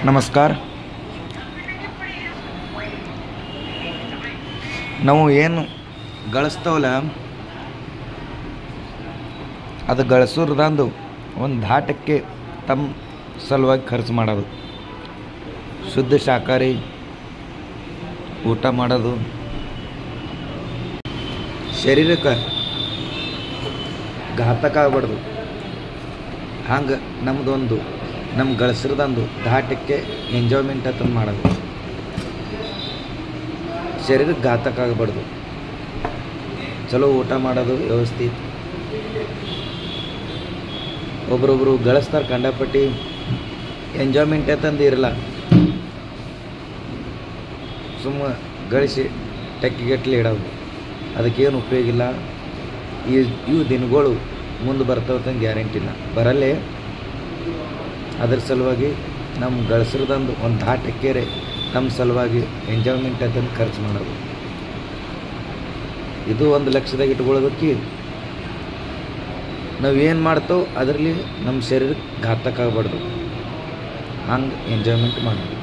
ನಮಸ್ಕಾರ. ನಾವು ಏನು ಗಳಿಸ್ತವಲ್ಲ ಅದು ಗಳಿಸೋರ್ದಂದು ಒಂದು ಧಾಟಕ್ಕೆ ತಮ್ಮ ಸಲುವಾಗಿ ಖರ್ಚು ಮಾಡೋದು, ಶುದ್ಧ ಶಾಕಾಹಾರಿ ಊಟ ಮಾಡೋದು, ಶರೀರಕ್ಕೆ ಘಾತಕ ಆಗ್ಬಾರ್ದು. ಹಂಗೆ ನಮ್ಮದೊಂದು ನಮ್ಮ ಗಳಿಸಿರ್ದಂದು ಧಾಟಕ್ಕೆ ಎಂಜಾಯ್ಮೆಂಟ್ ಅಂತ ಮಾಡೋದು, ಶರೀರಕ್ಕೆ ಘಾತಕ ಆಗಬಾರ್ದು. ಚಲೋ ಊಟ ಮಾಡೋದು ವ್ಯವಸ್ಥಿತ. ಒಬ್ರೊಬ್ರು ಗಳಿಸ್ತಾರೆ ಕಂಡಪಟ್ಟಿ, ಎಂಜಾಯ್ಮೆಂಟ್ ಅಂತಂದು ಇರಲ್ಲ, ಸುಮ್ಮ ಗಳಿಸಿ ಟೆಕ್ಕಿಗಟ್ಟಲೆ ಇಡೋದು, ಅದಕ್ಕೇನು ಉಪಯೋಗ ಇಲ್ಲ. ಇವು ದಿನಗಳು ಮುಂದೆ ಬರ್ತಾವಂತ ಗ್ಯಾರಂಟಿ ಇಲ್ಲ, ಬರಲ್ಲೇ. ಅದ್ರ ಸಲುವಾಗಿ ನಮ್ಮ ಗಳಿಸಿರೋದಂದು ಒಂದು ಧಾಟಕ್ಕೇರೆ ನಮ್ಮ ಸಲುವಾಗಿ ಎಂಜಾಯ್ಮೆಂಟ್ ಅಂತಂದು ಖರ್ಚು ಮಾಡೋದು. ಇದು 1 ಲಕ್ಷದಾಗ ಇಟ್ಕೊಳ್ಳೋದಕ್ಕೆ ನಾವೇನು ಮಾಡ್ತೇವೆ ಅದರಲ್ಲಿ ನಮ್ಮ ಶರೀರಕ್ಕೆ ಘಾತಕ ಆಗಬಾರ್ದು, ಹಂಗೆ ಎಂಜಾಯ್ಮೆಂಟ್ ಮಾಡೋದು.